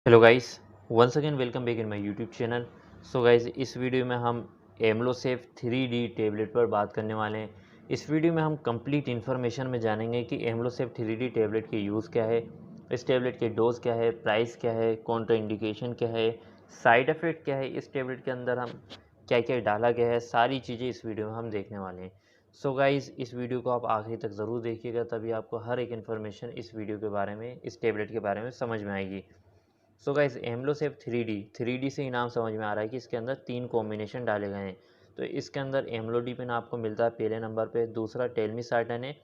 Hello guys, once again welcome back in my YouTube channel. So guys, इस video में हम Amlosafe 3D tablet पर बात करने वाले हैं। इस वीडियो में हम कंप्लीट इन्फॉर्मेशन में जानेंगे कि एमलोसेफ 3D टैबलेट के यूज़ क्या है, इस टैबलेट के डोज क्या है, प्राइस क्या है, कॉन्ट्रा इंडिकेशन क्या है, साइड इफ़ेक्ट क्या है, इस टैबलेट के अंदर हम क्या क्या डाला गया है, सारी चीज़ें इस वीडियो में हम देखने वाले हैं। सो गाइस, इस वीडियो को आप आखिरी तक ज़रूर देखिएगा, तभी आपको हर एक इन्फॉर्मेशन इस वीडियो के बारे में, इस टैबलेट के बारे में समझ में आएगी। सो गाइस, एमलोसेफ 3D से ही नाम समझ में आ रहा है कि इसके अंदर 3 कॉम्बिनेशन डाले गए हैं। तो इसके अंदर एम्लोडिपिन आपको मिलता है पहले नंबर पे, दूसरा टेलमिसार्टन है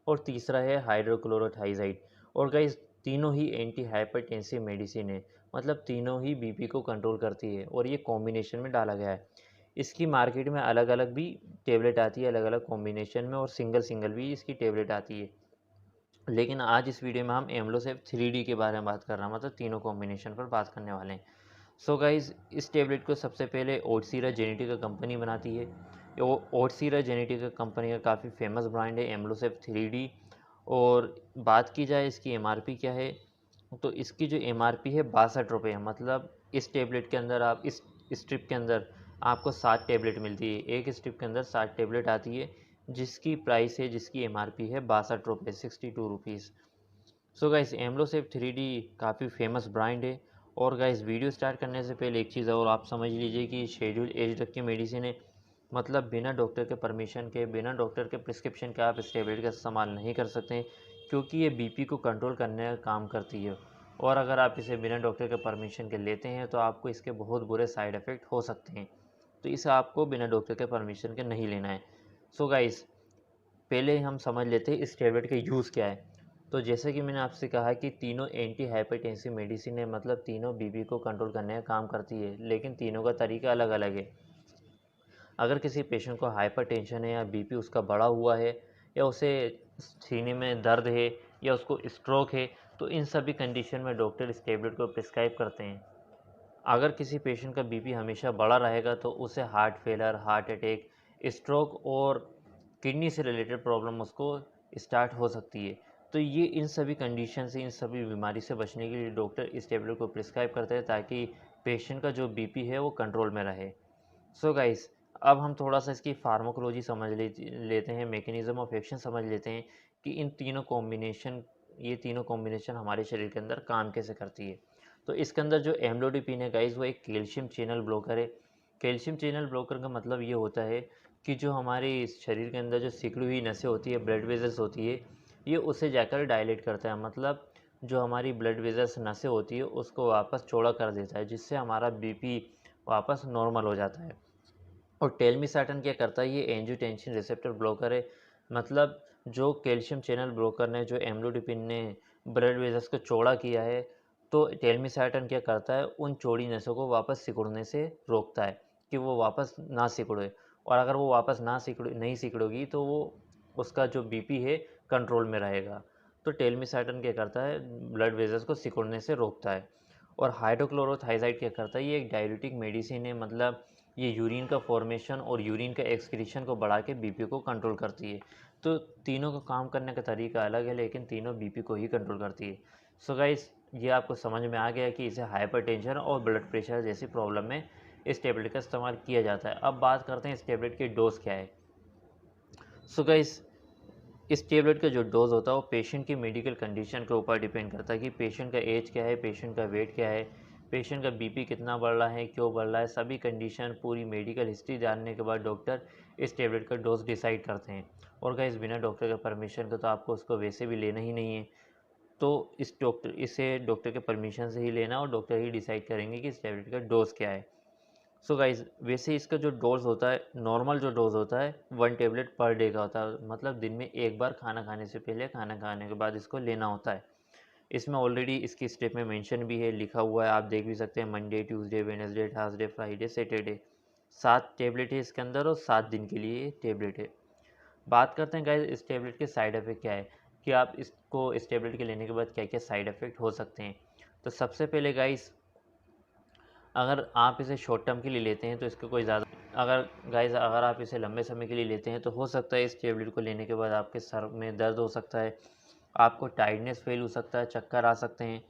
और तीसरा है हाइड्रोक्लोरोथाइज़ाइड। और गाइस, तीनों ही एंटी हाइपरटेंसिव मेडिसिन है, मतलब तीनों ही बीपी को कंट्रोल करती है और ये कॉम्बिनेशन में डाला गया है। इसकी मार्केट में अलग अलग भी टेबलेट आती है, अलग अलग कॉम्बिनेशन में, और सिंगल सिंगल भी इसकी टेबलेट आती है। लेकिन आज इस वीडियो में हम एम्लोसेफ 3D के बारे में बात कर रहे हैं, मतलब तीनों कॉम्बिनेशन पर बात करने वाले हैं। सो गाइज, इस टेबलेट को सबसे पहले ओटसीरा जेनेटिका कंपनी बनाती है। ओटसीरा जेनेटिका कंपनी का काफ़ी फेमस ब्रांड है एम्लोसेफ 3D। और बात की जाए इसकी एमआरपी क्या है, तो इसकी जो एमआरपी है 62 रुपये है। मतलब इस टेबलेट के अंदर, आप इस स्ट्रिप के अंदर आपको 7 टेबलेट मिलती है। एक स्ट्रिप के अंदर 7 टेबलेट आती है, जिसकी प्राइस है, जिसकी एमआरपी है 62 रुपये, 62 rupees. So guys, Amlosafe 3D काफ़ी फेमस ब्रांड है। और गाइस, वीडियो स्टार्ट करने से पहले एक चीज़ और आप समझ लीजिए कि शेड्यूल एज तक की मेडिसिन है, मतलब बिना डॉक्टर के परमिशन के, बिना डॉक्टर के प्रिस्क्रिप्शन के आप इस टेबलेट का इस्तेमाल नहीं कर सकते हैं, क्योंकि ये बीपी को कंट्रोल करने का काम करती है। और अगर आप इसे बिना डॉक्टर के परमिशन के लेते हैं तो आपको इसके बहुत बुरे साइड इफ़ेक्ट हो सकते हैं। तो इसे आपको बिना डॉक्टर के परमिशन के नहीं लेना है। सो गाइस, पहले हम समझ लेते हैं इस टैबलेट के यूज़ क्या है। तो जैसे कि मैंने आपसे कहा कि तीनों एंटी हाइपरटेंसिव मेडिसिन है, मतलब तीनों बीपी को कंट्रोल करने का काम करती है, लेकिन तीनों का तरीका अलग अलग है। अगर किसी पेशेंट को हाइपरटेंशन है या बीपी उसका बढ़ा हुआ है, या उसे सीने में दर्द है, या उसको स्ट्रोक है, तो इन सभी कंडीशन में डॉक्टर इस टैबलेट को प्रिस्क्राइब करते हैं। अगर किसी पेशेंट का बीपी हमेशा बढ़ा रहेगा तो उसे heart failure, heart attack, stroke और किडनी से रिलेटेड प्रॉब्लम उसको स्टार्ट हो सकती है। तो ये इन सभी कंडीशन से, इन सभी बीमारी से बचने के लिए डॉक्टर इस टेबलेट को प्रिस्क्राइब करते हैं, ताकि पेशेंट का जो बीपी है वो कंट्रोल में रहे। सो गाइस, अब हम थोड़ा सा इसकी फार्माकोलॉजी समझ लेते हैं, मैकेनिज्म ऑफ एक्शन समझ लेते हैं कि इन तीनों कॉम्बिनेशन, ये तीनों कॉम्बिनेशन हमारे शरीर के अंदर काम कैसे करती है। तो इसके अंदर जो एम्लोडिपिन है गाइस, वो एक कैल्शियम चैनल ब्लॉकर है। कैल्शियम चैनल ब्लॉकर का मतलब ये होता है कि जो हमारे इस शरीर के अंदर जो सिकुड़ी हुई नसें होती है, ब्लड वेजल्स होती है, ये उसे जाकर डायलेट करता है। मतलब जो हमारी ब्लड वेजल्स नसें होती है उसको वापस चौड़ा कर देता है, जिससे हमारा बीपी वापस नॉर्मल हो जाता है। और टेलमिसार्टन क्या करता है, ये एंजियोटेंसिन रिसेप्टर ब्लॉकर है। मतलब जो कैल्शियम चैनल ब्लॉकर ने, जो एम्लोडिपिन ने ब्लड वेजल्स को चौड़ा किया है, तो टेलमिसार्टन क्या करता है, उन चौड़ी नसों को वापस सिकुड़ने से रोकता है, कि वो वापस ना सिकुड़े। और अगर वो वापस ना सिकुड़ नहीं सिकुड़ेगी तो वो, उसका जो बीपी है, कंट्रोल में रहेगा। तो टेलमिसार्टन क्या करता है, ब्लड वेजल्स को सिकुड़ने से रोकता है। और हाइड्रोक्लोरोथाइज़ाइड क्या करता है, ये एक डाययूरेटिक मेडिसिन है। मतलब ये यूरिन का फॉर्मेशन और यूरिन का एक्सक्रीशन को बढ़ा के बीपी को कंट्रोल करती है। तो तीनों का काम करने का तरीका अलग है, लेकिन तीनों बीपी को ही कंट्रोल करती है। सो गाइस, ये आपको समझ में आ गया कि इसे हाइपरटेंशन और ब्लड प्रेशर जैसी प्रॉब्लम में इस टेबलेट का इस्तेमाल किया जाता है। अब बात करते हैं इस टेबलेट की डोज क्या है। सो गाइस, इस टेबलेट का जो डोज़ होता है वो पेशेंट की मेडिकल कंडीशन के ऊपर डिपेंड करता है, कि पेशेंट का एज क्या है, पेशेंट का वेट क्या है, पेशेंट का बीपी कितना बढ़ रहा है, क्यों बढ़ रहा है, सभी कंडीशन, पूरी मेडिकल हिस्ट्री जानने के बाद डॉक्टर इस टेबलेट का डोज डिसाइड करते हैं। और गाइस, बिना डॉक्टर के परमिशन के तो आपको उसको वैसे भी लेना ही नहीं है। तो इसे डॉक्टर के परमिशन से ही लेना, और डॉक्टर ही डिसाइड करेंगे कि इस टेबलेट का डोज़ क्या है। सो गाइस, वैसे इसका जो डोज़ होता है, नॉर्मल जो डोज़ होता है 1 टेबलेट पर डे का होता है। मतलब दिन में एक बार खाना खाने से पहले, खाना खाने के बाद इसको लेना होता है। इसमें ऑलरेडी इसकी स्टेप में मेंशन भी है, लिखा हुआ है, आप देख भी सकते हैं, Monday, Tuesday, Wednesday, Thursday, Friday, Saturday. 7 tablet है इसके अंदर, और 7 दिन के लिए ये टेबलेट है। बात करते हैं गाइस, इस टेबलेट के साइड इफ़ेक्ट क्या है, कि आप इसको, इस टेबलेट के लेने के बाद क्या क्या साइड इफ़ेक्ट हो सकते हैं। तो सबसे पहले गाइस, अगर आप इसे शॉर्ट टर्म के लिए लेते हैं तो इसका कोई ज़्यादा, अगर आप इसे लंबे समय के लिए लेते हैं तो हो सकता है इस टेबलेट को लेने के बाद आपके सर में दर्द हो सकता है, आपको टायर्डनेस फील हो सकता है, चक्कर आ सकते हैं।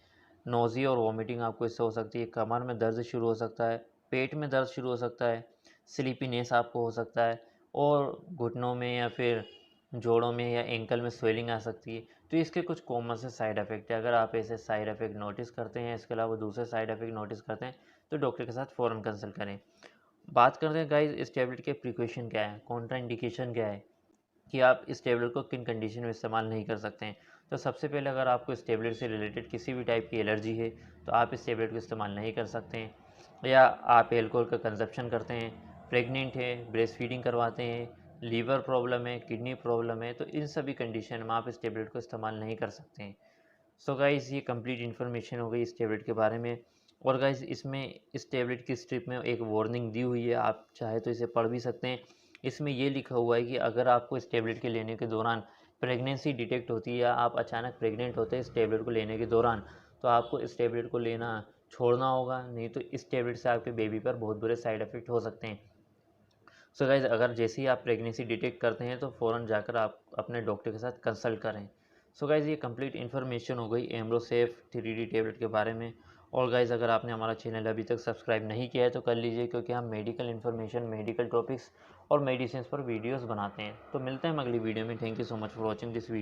नोज़ी और वॉमिटिंग आपको इससे हो सकती है, कमर में दर्द शुरू हो सकता है, पेट में दर्द शुरू हो सकता है, स्लीपीनेस आपको हो सकता है और घुटनों में या फिर जोड़ों में या एंकल में स्वेलिंग आ सकती है। तो इसके कुछ कॉमन से साइड इफ़ेक्ट है। अगर आप ऐसे साइड इफ़ेक्ट नोटिस करते हैं, इसके अलावा दूसरे साइड इफ़ेक्ट नोटिस करते हैं, तो डॉक्टर के साथ फ़ौरन कंसल्ट करें। बात करते हैं गाइस इस टैबलेट के प्रिकॉशन क्या है, कॉन्ट्राइंडिकेशन क्या है, कि आप इस टैबलेट को किन कंडीशन में इस्तेमाल नहीं कर सकते हैं। तो सबसे पहले अगर आपको इस टैबलेट से रिलेटेड किसी भी टाइप की एलर्जी है, तो आप इस टैबलेट को इस्तेमाल नहीं कर सकते हैं। या आप एल्कोहल का कंजप्शन करते हैं, प्रेग्नेंट है, ब्रेस्ट फीडिंग करवाते हैं, लीवर प्रॉब्लम है, किडनी प्रॉब्लम है, तो इन सभी कंडीशन में आप इस टैबलेट को इस्तेमाल नहीं कर सकते हैं। सो गाइज़ ये कंप्लीट इन्फॉर्मेशन हो गई इस टैबलेट के बारे में। और गाइज़ इसमें इस टैबलेट की स्ट्रिप में एक वार्निंग दी हुई है, आप चाहे तो इसे पढ़ भी सकते हैं। इसमें ये लिखा हुआ है कि अगर आपको इस टैबलेट के लेने के दौरान प्रेगनेंसी डिटेक्ट होती है या आप अचानक प्रेग्नेंट होते हैं इस टैबलेट को लेने के दौरान, तो आपको इस टैबलेट को लेना छोड़ना होगा, नहीं तो इस टैबलेट से आपके बेबी पर बहुत बुरे साइड इफ़ेक्ट हो सकते हैं। सो गाइज़ अगर जैसे ही आप प्रेगनेंसी डिटेक्ट करते हैं तो फ़ौरन जाकर आप अपने डॉक्टर के साथ कंसल्ट करें। सो गाइज़ ये कंप्लीट इन्फॉर्मेशन हो गई एम्ब्रोसेफ 3D टैबलेट के बारे में। और गाइज़ अगर आपने हमारा चैनल अभी तक सब्सक्राइब नहीं किया है तो कर लीजिए, क्योंकि हम मेडिकल इन्फॉर्मेशन, मेडिकल टॉपिक्स और मेडिसिन पर वीडियोज़ बनाते हैं। तो मिलते हैं हम अगली वीडियो में। Thank you so much for watching this video.